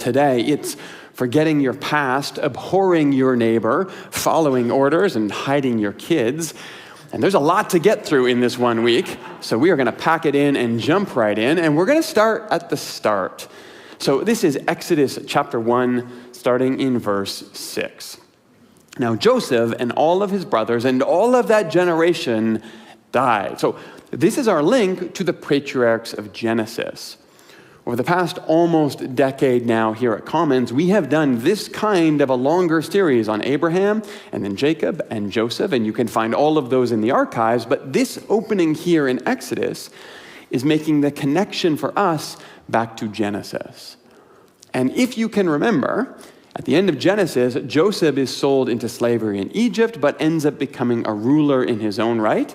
Today, it's forgetting your past, abhorring your neighbor, following orders, and hiding your kids. And there's a lot to get through in this 1 week, so we are going to pack it in and jump right in, and we're going to start at the start. So this is Exodus chapter 1, starting in verse 6. Now Joseph and all of his brothers and all of that generation died. So this is our link to the patriarchs of Genesis. Over the past almost decade now here at Commons, we have done this kind of a longer series on Abraham and then Jacob and Joseph, and you can find all of those in the archives, but this opening here in Exodus is making the connection for us back to Genesis. And if you can remember, at the end of Genesis, Joseph is sold into slavery in Egypt, but ends up becoming a ruler in his own right.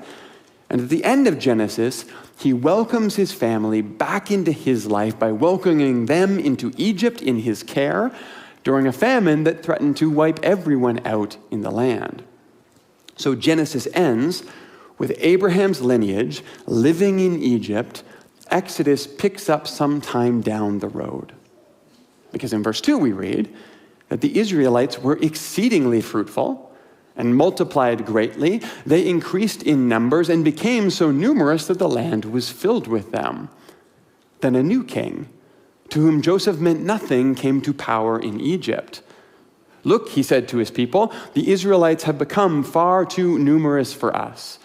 And at the end of Genesis, he welcomes his family back into his life by welcoming them into Egypt in his care during a famine that threatened to wipe everyone out in the land. So Genesis ends with Abraham's lineage living in Egypt. Exodus picks up sometime down the road. Because in verse 2 we read that the Israelites were exceedingly fruitful and multiplied greatly. They increased in numbers and became so numerous that the land was filled with them. Then a new king, to whom Joseph meant nothing, came to power in Egypt. Look, he said to his people, the Israelites have become far too numerous for us.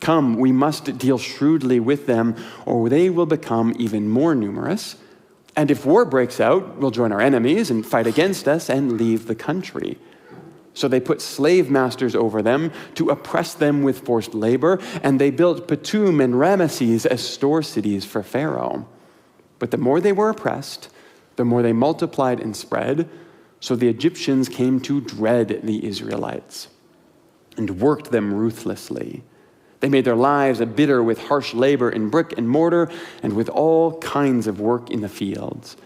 Come, we must deal shrewdly with them, or they will become even more numerous. And if war breaks out, we'll join our enemies and fight against us and leave the country. So they put slave masters over them to oppress them with forced labor, and they built Pithom and Ramesses as store cities for Pharaoh. But the more they were oppressed, the more they multiplied and spread, so the Egyptians came to dread the Israelites and worked them ruthlessly. They made their lives bitter with harsh labor in brick and mortar and with all kinds of work in the fields.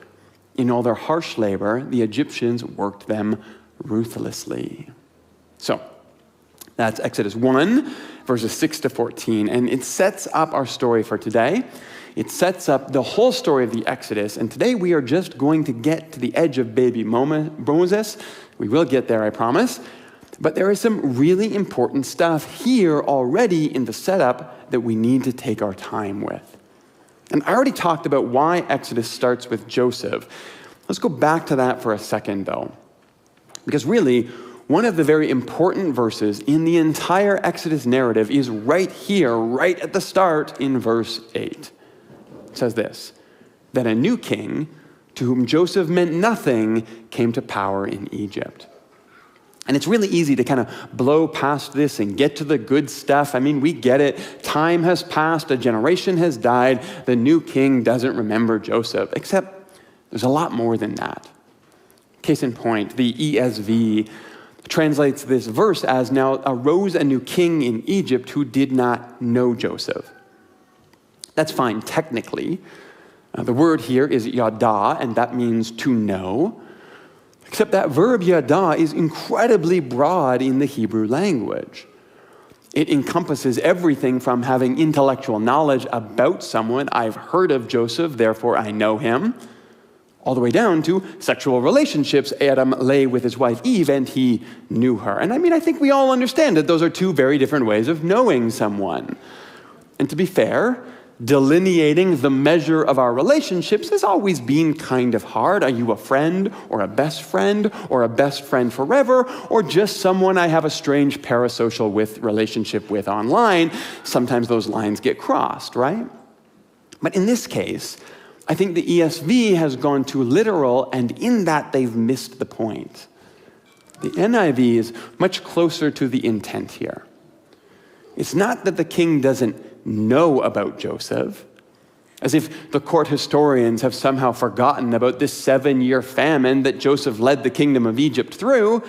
In all their harsh labor, the Egyptians worked them ruthlessly. So that's Exodus 1, verses 6 to 14, and it sets up our story for today. It sets up the whole story of the Exodus, and today we are just going to get to the edge of baby Moses. We will get there, I promise. But there is some really important stuff here already in the setup that we need to take our time with. And I already talked about why Exodus starts with Joseph. Let's go back to that for a second, though. Because really, one of the very important verses in the entire Exodus narrative is right here, right at the start in verse 8. It says this, that a new king, to whom Joseph meant nothing, came to power in Egypt. And it's really easy to kind of blow past this and get to the good stuff. I mean, we get it. Time has passed, a generation has died, the new king doesn't remember Joseph, except there's a lot more than that. Case in point, the ESV translates this verse as, now arose a new king in Egypt who did not know Joseph. That's fine technically. The word here is yada, and that means to know. Except that verb yada is incredibly broad in the Hebrew language. It encompasses everything from having intellectual knowledge about someone. I've heard of Joseph, therefore I know him, all the way down to sexual relationships. Adam lay with his wife Eve and he knew her. And I think we all understand that those are two very different ways of knowing someone. And to be fair, delineating the measure of our relationships has always been kind of hard. Are you a friend or a best friend forever, or just someone I have a strange parasocial relationship with online? Sometimes those lines get crossed, right? But in this case, I think the ESV has gone too literal, and in that they've missed the point. The NIV is much closer to the intent here. It's not that the king doesn't know about Joseph, as if the court historians have somehow forgotten about this 7-year famine that Joseph led the kingdom of Egypt through.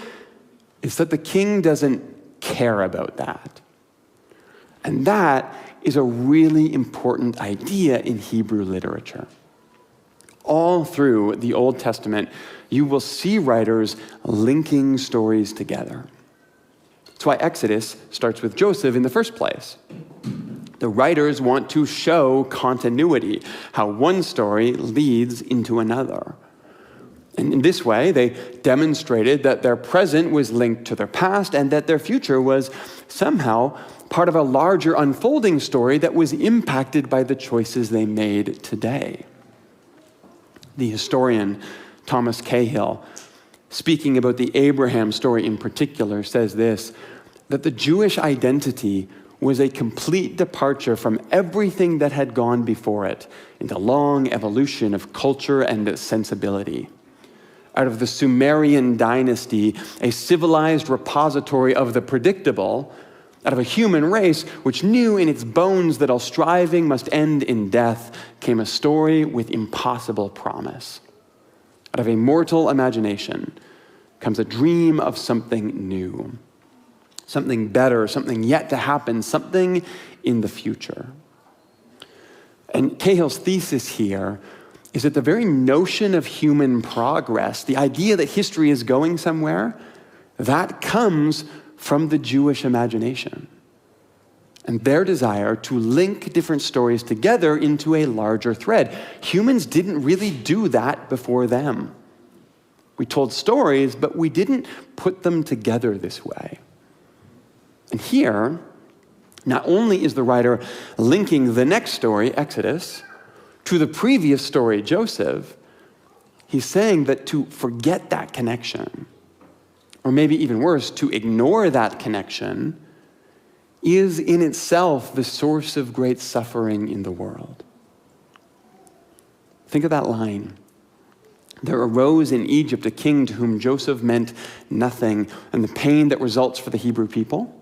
It's that the king doesn't care about that. And that is a really important idea in Hebrew literature. All through the Old Testament, you will see writers linking stories together. That's why Exodus starts with Joseph in the first place. The writers want to show continuity, how one story leads into another. And in this way, they demonstrated that their present was linked to their past and that their future was somehow part of a larger unfolding story that was impacted by the choices they made today. The historian Thomas Cahill, speaking about the Abraham story in particular, says this, that the Jewish identity was a complete departure from everything that had gone before it in the long evolution of culture and sensibility. Out of the Sumerian dynasty, a civilized repository of the predictable, out of a human race which knew in its bones that all striving must end in death, came a story with impossible promise. Out of a mortal imagination comes a dream of something new, something better, something yet to happen, something in the future. And Cahill's thesis here is that the very notion of human progress, the idea that history is going somewhere, that comes from the Jewish imagination and their desire to link different stories together into a larger thread. Humans didn't really do that before them. We told stories, but we didn't put them together this way. And here, not only is the writer linking the next story, Exodus, to the previous story, Joseph, he's saying that to forget that connection, or maybe even worse, to ignore that connection, is in itself the source of great suffering in the world. Think of that line. There arose in Egypt a king to whom Joseph meant nothing, and the pain that results for the Hebrew people.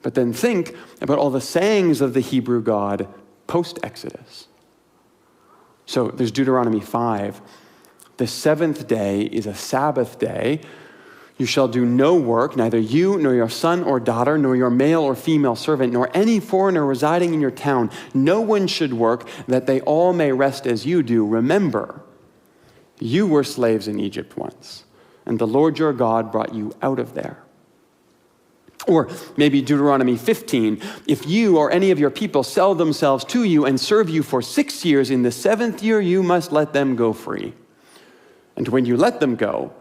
But then think about all the sayings of the Hebrew God post-Exodus. So there's Deuteronomy 5. The seventh day is a Sabbath day. You shall do no work, neither you, nor your son or daughter, nor your male or female servant, nor any foreigner residing in your town. No one should work, that they all may rest as you do. Remember, you were slaves in Egypt once, and the Lord your God brought you out of there. Or maybe Deuteronomy 15, if you or any of your people sell themselves to you and serve you for 6 years, in the 7th year you must let them go free. And when you let them go,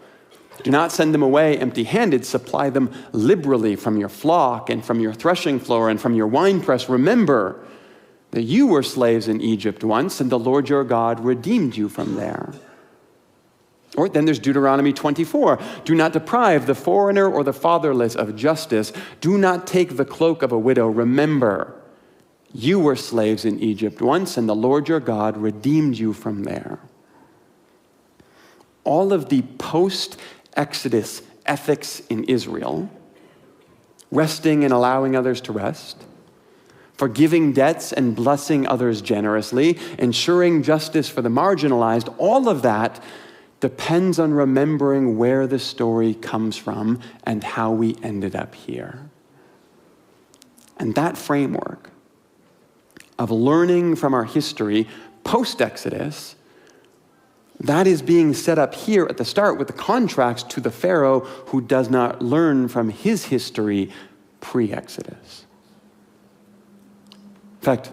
do not send them away empty-handed. Supply them liberally from your flock and from your threshing floor and from your winepress. Remember that you were slaves in Egypt once, and the Lord your God redeemed you from there. Or then there's Deuteronomy 24. Do not deprive the foreigner or the fatherless of justice. Do not take the cloak of a widow. Remember, you were slaves in Egypt once, and the Lord your God redeemed you from there. All of the post-Exodus ethics in Israel, resting and allowing others to rest, forgiving debts and blessing others generously, ensuring justice for the marginalized, all of that depends on remembering where the story comes from and how we ended up here. And that framework of learning from our history post-Exodus, that is being set up here at the start with the contrast to the Pharaoh who does not learn from his history pre-Exodus. In fact,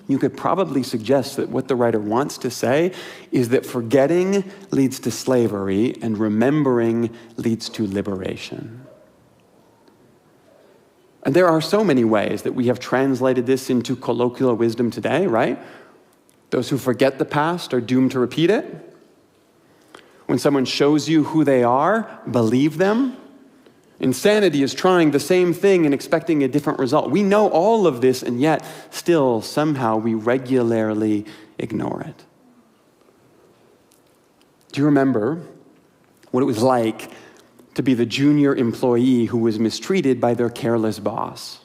you could probably suggest that what the writer wants to say is that forgetting leads to slavery and remembering leads to liberation. And there are so many ways that we have translated this into colloquial wisdom today, right? Those who forget the past are doomed to repeat it. When someone shows you who they are, believe them. Insanity is trying the same thing and expecting a different result. We know all of this, and yet still somehow we regularly ignore it. Do you remember what it was like to be the junior employee who was mistreated by their careless boss?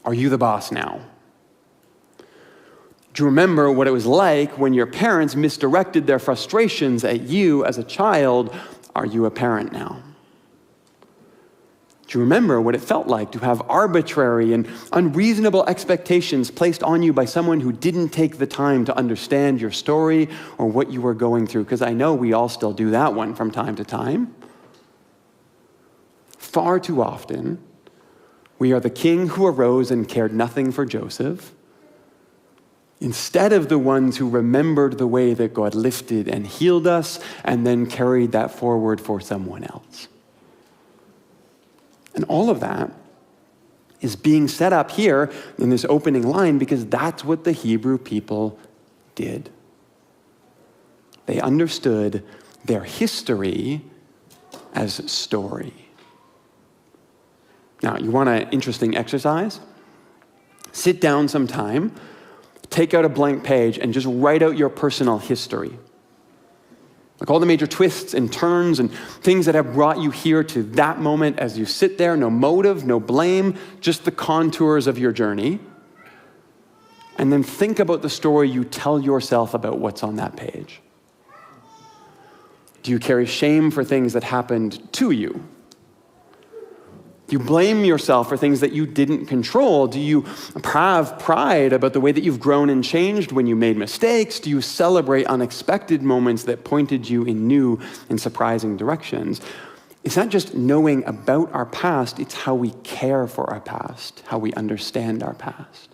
Are you the boss now? Do you remember what it was like when your parents misdirected their frustrations at you as a child? Are you a parent now? Do you remember what it felt like to have arbitrary and unreasonable expectations placed on you by someone who didn't take the time to understand your story or what you were going through? Because I know we all still do that one from time to time. Far too often, we are the king who arose and cared nothing for Joseph. instead of the ones who remembered the way that God lifted and healed us and then carried that forward for someone else. And all of that is being set up here in this opening line because that's what the Hebrew people did. They understood their history as story. Now, you want an interesting exercise? Sit down sometime, take out a blank page, and just write out your personal history. Like all the major twists and turns and things that have brought you here to that moment as you sit there, no motive, no blame, just the contours of your journey. And then think about the story you tell yourself about what's on that page. Do you carry shame for things that happened to you? Do you blame yourself for things that you didn't control? Do you have pride about the way that you've grown and changed when you made mistakes? Do you celebrate unexpected moments that pointed you in new and surprising directions? It's not just knowing about our past, it's how we care for our past, how we understand our past.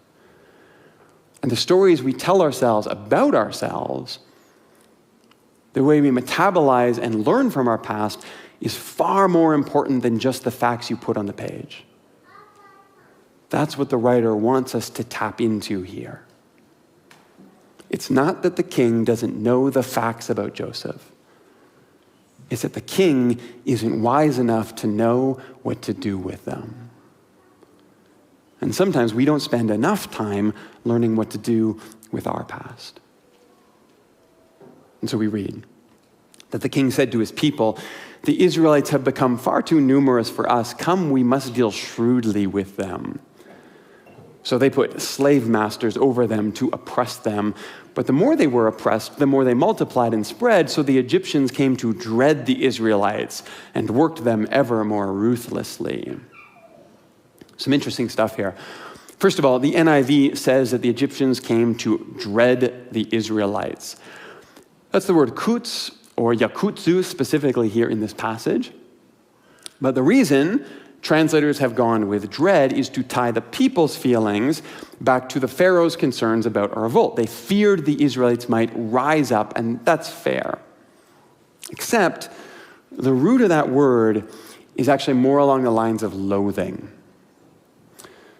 And the stories we tell ourselves about ourselves, the way we metabolize and learn from our past, is far more important than just the facts you put on the page. That's what the writer wants us to tap into here. It's not that the king doesn't know the facts about Joseph. It's that the king isn't wise enough to know what to do with them. And sometimes we don't spend enough time learning what to do with our past. And so we read that the king said to his people, "The Israelites have become far too numerous for us. Come, we must deal shrewdly with them." So they put slave masters over them to oppress them. But the more they were oppressed, the more they multiplied and spread. So the Egyptians came to dread the Israelites and worked them ever more ruthlessly. Some interesting stuff here. First of all, the NIV says that the Egyptians came to dread the Israelites. That's the word kutz, or yakutsu specifically here in this passage. But the reason translators have gone with dread is to tie the people's feelings back to the Pharaoh's concerns about a revolt. They feared the Israelites might rise up, and that's fair. Except the root of that word is actually more along the lines of loathing.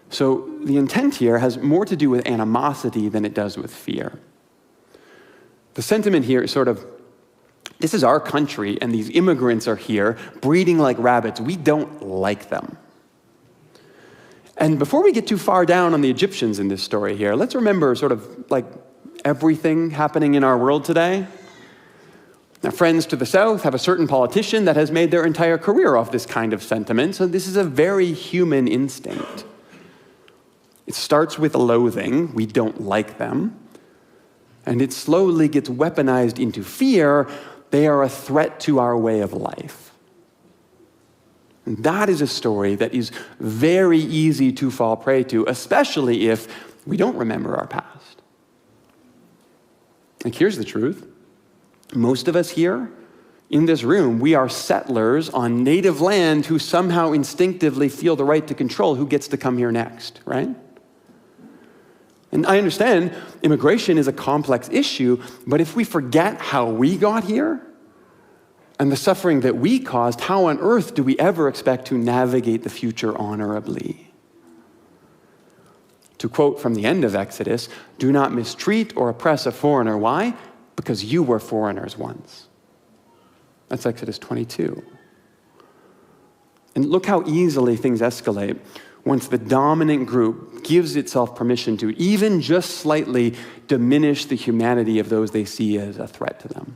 So the intent here has more to do with animosity than it does with fear. The sentiment here is sort of, this is our country, and these immigrants are here breeding like rabbits. We don't like them. And before we get too far down on the Egyptians in this story here, let's remember sort of like everything happening in our world today. Now, friends to the south have a certain politician that has made their entire career off this kind of sentiment, so this is a very human instinct. It starts with loathing. We don't like them. And it slowly gets weaponized into fear. They are a threat to our way of life. And that is a story that is very easy to fall prey to, especially if we don't remember our past. Like, here's the truth. Most of us here in this room, we are settlers on native land who somehow instinctively feel the right to control who gets to come here next, right? And I understand immigration is a complex issue, but if we forget how we got here and the suffering that we caused, how on earth do we ever expect to navigate the future honorably? To quote from the end of Exodus, "Do not mistreat or oppress a foreigner." Why? Because you were foreigners once. That's Exodus 22. And look how easily things escalate once the dominant group gives itself permission to even just slightly diminish the humanity of those they see as a threat to them.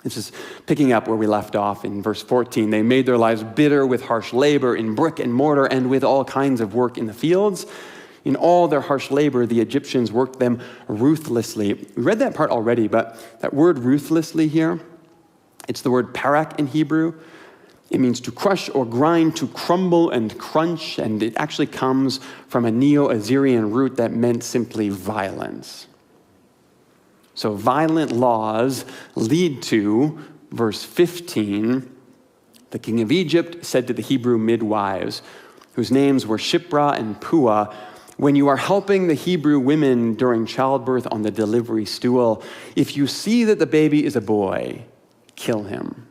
This is picking up where we left off in verse 14. They made their lives bitter with harsh labor in brick and mortar and with all kinds of work in the fields. In all their harsh labor, the Egyptians worked them ruthlessly. We read that part already, but that word ruthlessly here, it's the word parak in Hebrew. It means to crush or grind, to crumble and crunch, and it actually comes from a Neo-Assyrian root that meant simply violence. So violent laws lead to, verse 15, the king of Egypt said to the Hebrew midwives, whose names were Shiprah and Puah, When you are helping the Hebrew women during childbirth on the delivery stool, if you see that the baby is a boy, kill him.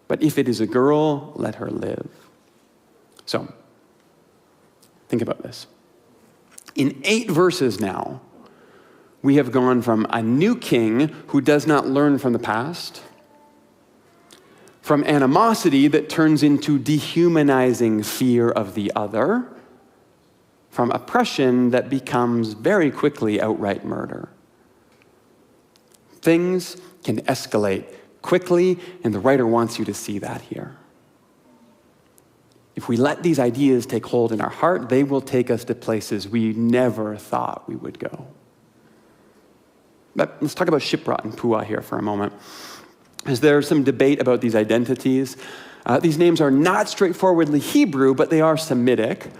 But if it is a girl, let her live. So, think about this. In 8 verses now, we have gone from a new king who does not learn from the past, from animosity that turns into dehumanizing fear of the other, from oppression that becomes very quickly outright murder. Things can escalate quickly, and the writer wants you to see that here. If we let these ideas take hold in our heart, they will take us to places we never thought we would go. But let's talk about Shiprah and Puah here for a moment. As there's some debate about these identities. These names are not straightforwardly Hebrew, but they are Semitic.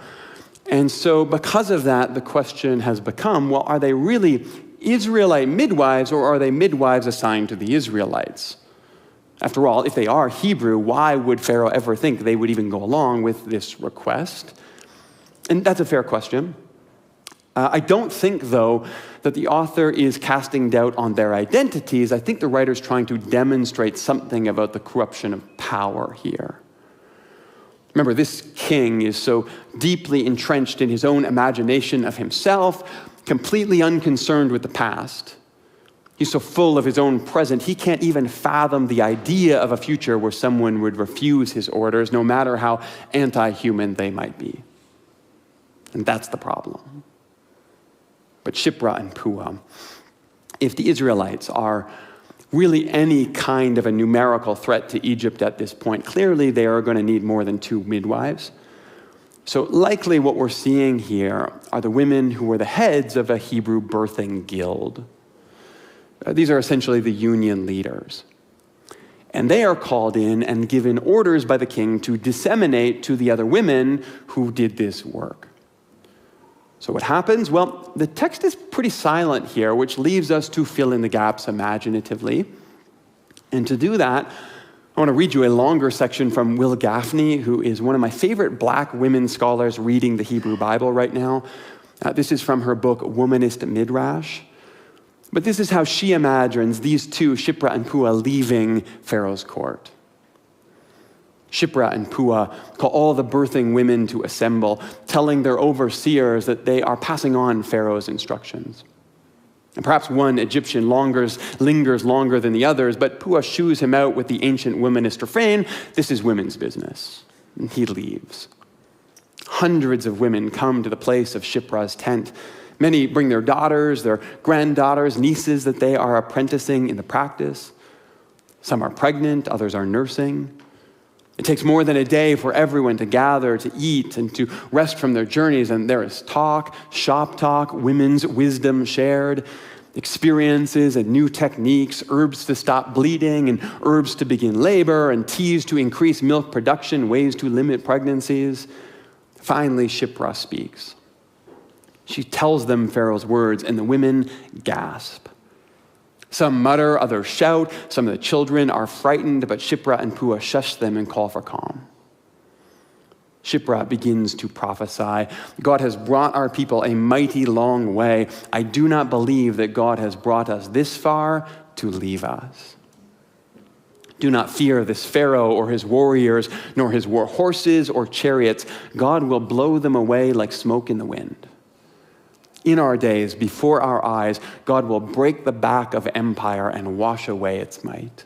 And so because of that, the question has become, well, are they really Israelite midwives, or are they midwives assigned to the Israelites? After all, if they are Hebrew, why would Pharaoh ever think they would even go along with this request? And that's a fair question. I don't think, though, that the author is casting doubt on their identities. I think the writer's trying to demonstrate something about the corruption of power here. Remember, this king is so deeply entrenched in his own imagination of himself, completely unconcerned with the past. He's so full of his own present, he can't even fathom the idea of a future where someone would refuse his orders, no matter how anti-human they might be. And that's the problem. But Shiprah and Puah, if the Israelites are really any kind of a numerical threat to Egypt at this point, clearly they are going to need more than 2 midwives. So likely what we're seeing here are the women who were the heads of a Hebrew birthing guild. These are essentially the union leaders. And they are called in and given orders by the king to disseminate to the other women who did this work. So what happens? Well, the text is pretty silent here, which leaves us to fill in the gaps imaginatively. And to do that, I want to read you a longer section from Will Gaffney, who is one of my favorite black women scholars reading the Hebrew Bible right now. This is from her book, Womanist Midrash. But this is how she imagines these 2, Shiprah and Puah, leaving Pharaoh's court. Shiprah and Puah call all the birthing women to assemble, telling their overseers that they are passing on Pharaoh's instructions. And perhaps one Egyptian lingers longer than the others, but Puah shoos him out with the ancient womanist refrain, "This is women's business." And he leaves. Hundreds of women come to the place of Shiprah's tent. Many bring their daughters, their granddaughters, nieces that they are apprenticing in the practice. Some are pregnant, others are nursing. It takes more than a day for everyone to gather, to eat, and to rest from their journeys, and there is talk, shop talk, women's wisdom shared, experiences and new techniques, herbs to stop bleeding, and herbs to begin labor, and teas to increase milk production, ways to limit pregnancies. Finally, Shiprah speaks. She tells them Pharaoh's words, and the women gasp. Some mutter, others shout. Some of the children are frightened, but Shiprah and Puah shush them and call for calm. Shiprah begins to prophesy. God has brought our people a mighty long way. I do not believe that God has brought us this far to leave us. Do not fear this Pharaoh or his warriors, nor his war horses or chariots. God will blow them away like smoke in the wind. In our days, before our eyes, God will break the back of empire and wash away its might.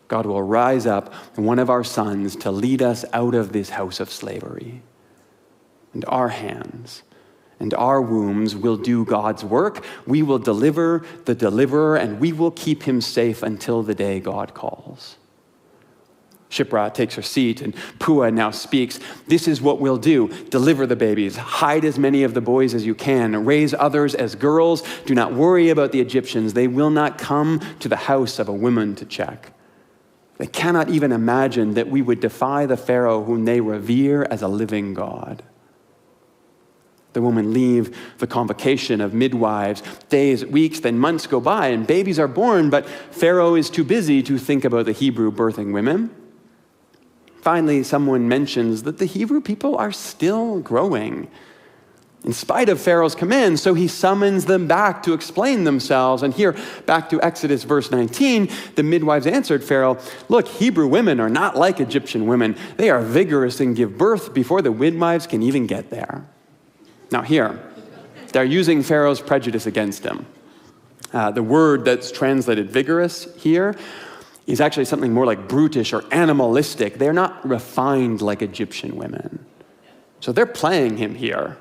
God will rise up one of our sons to lead us out of this house of slavery. And our hands and our wombs will do God's work. We will deliver the deliverer, and we will keep him safe until the day God calls. Shiprah takes her seat, and Puah now speaks. This is what we'll do. Deliver the babies. Hide as many of the boys as you can. Raise others as girls. Do not worry about the Egyptians. They will not come to the house of a woman to check. They cannot even imagine that we would defy the Pharaoh whom they revere as a living God. The women leave the convocation of midwives. Days, weeks, then months go by, and babies are born, but Pharaoh is too busy to think about the Hebrew birthing women. Finally, someone mentions that the Hebrew people are still growing. in spite of Pharaoh's command. So he summons them back to explain themselves. And here, back to Exodus verse 19, the midwives answered Pharaoh, "Look, Hebrew women are not like Egyptian women. They are vigorous and give birth before the midwives can even get there." Now here, they're using Pharaoh's prejudice against him. The word that's translated vigorous here is actually something more like brutish or animalistic. They're not refined like Egyptian women. So they're playing him here.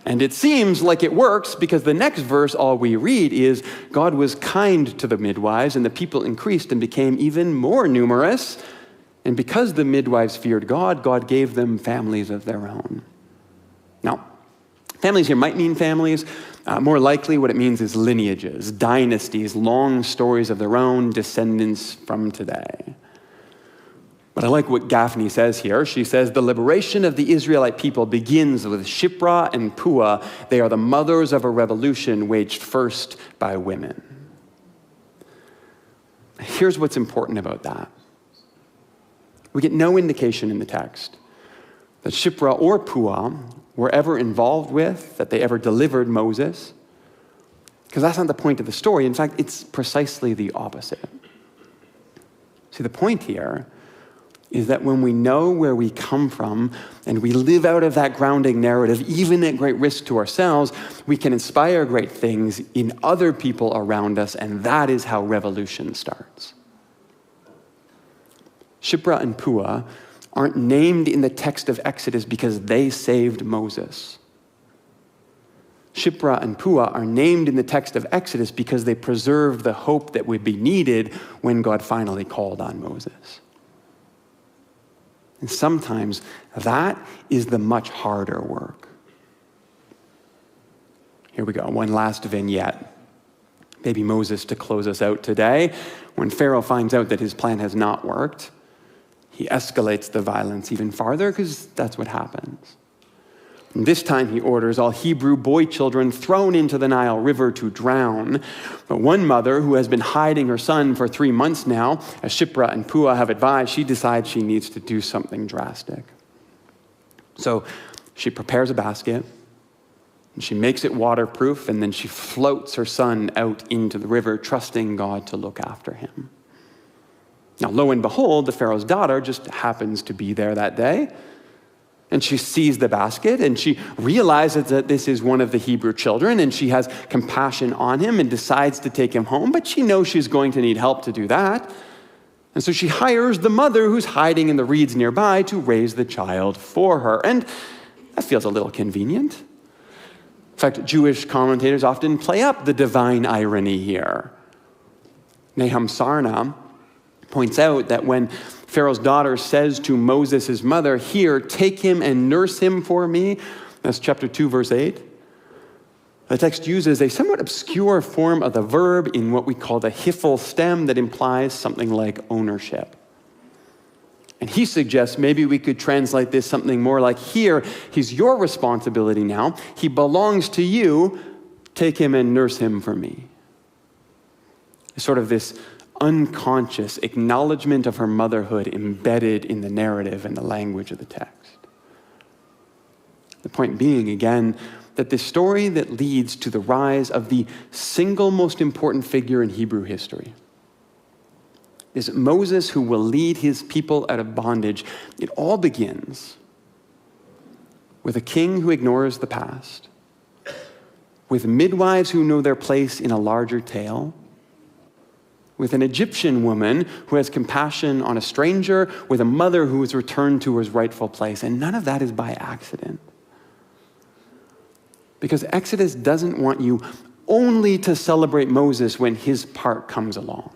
And it seems like it works because the next verse, all we read is, God was kind to the midwives and the people increased and became even more numerous. And because the midwives feared God, God gave them families of their own. Now, families here might mean families. More likely what it means is lineages, dynasties, long stories of their own, descendants from today. But I like what Gaffney says here. She says, the liberation of the Israelite people begins with Shiprah and Puah. They are the mothers of a revolution waged first by women. Here's what's important about that. We get no indication in the text that Shiprah or Puah were ever involved with, that they ever delivered Moses, because that's not the point of the story. In fact, it's precisely the opposite. See, the point here is that when we know where we come from and we live out of that grounding narrative, even at great risk to ourselves, we can inspire great things in other people around us, and that is how revolution starts. Shiprah and Puah aren't named in the text of Exodus because they saved Moses. Shiprah and Puah are named in the text of Exodus because they preserved the hope that would be needed when God finally called on Moses. And sometimes that is the much harder work. Here we go, one last vignette. Baby Moses to close us out today. When Pharaoh finds out that his plan has not worked, he escalates the violence even farther because that's what happens. And this time he orders all Hebrew boy children thrown into the Nile River to drown. But one mother who has been hiding her son for 3 months now, as Shiprah and Puah have advised, she decides she needs to do something drastic. So she prepares a basket, and she makes it waterproof, and then she floats her son out into the river, trusting God to look after him. Now, lo and behold, the Pharaoh's daughter just happens to be there that day. And she sees the basket and she realizes that this is one of the Hebrew children, and she has compassion on him and decides to take him home, but she knows she's going to need help to do that. And so she hires the mother who's hiding in the reeds nearby to raise the child for her. And that feels a little convenient. In fact, Jewish commentators often play up the divine irony here. Nahum Sarna points out that when Pharaoh's daughter says to Moses' mother, "Here, take him and nurse him for me," that's chapter 2, verse 8. The text uses a somewhat obscure form of the verb in what we call the hiphil stem that implies something like ownership. And he suggests maybe we could translate this something more like, "Here, he's your responsibility now. He belongs to you. Take him and nurse him for me." Sort of this unconscious acknowledgement of her motherhood embedded in the narrative and the language of the text. The point being, again, that the story that leads to the rise of the single most important figure in Hebrew history is Moses, who will lead his people out of bondage. It all begins with a king who ignores the past, with midwives who know their place in a larger tale, with an Egyptian woman who has compassion on a stranger, with a mother who is returned to her rightful place. And none of that is by accident. Because Exodus doesn't want you only to celebrate Moses when his part comes along.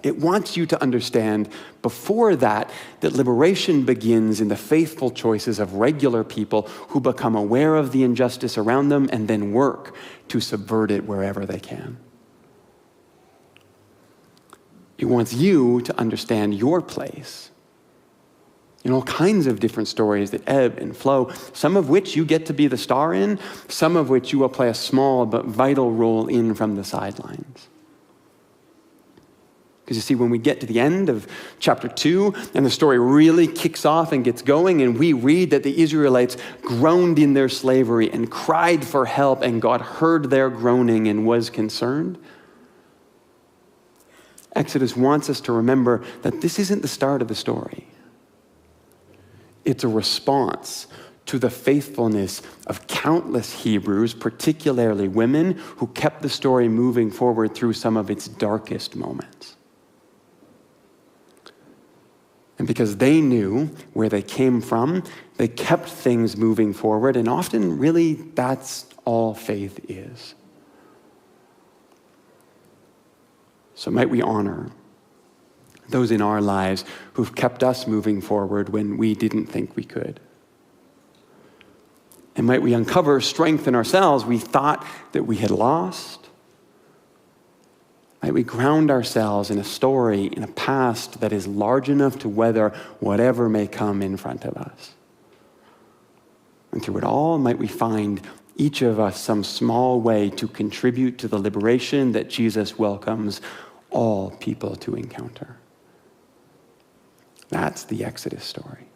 It wants you to understand before that liberation begins in the faithful choices of regular people who become aware of the injustice around them and then work to subvert it wherever they can. It wants you to understand your place in all kinds of different stories that ebb and flow, some of which you get to be the star in, some of which you will play a small but vital role in from the sidelines. Because you see, when we get to the end of chapter 2, and the story really kicks off and gets going, and we read that the Israelites groaned in their slavery and cried for help, and God heard their groaning and was concerned. Exodus wants us to remember that this isn't the start of the story. It's a response to the faithfulness of countless Hebrews, particularly women, who kept the story moving forward through some of its darkest moments. And because they knew where they came from, they kept things moving forward, and often, really, that's all faith is. So might we honor those in our lives who've kept us moving forward when we didn't think we could. And might we uncover strength in ourselves we thought that we had lost. Might we ground ourselves in a story, in a past that is large enough to weather whatever may come in front of us. And through it all, might we find each of us some small way to contribute to the liberation that Jesus welcomes all people to encounter. That's the Exodus story.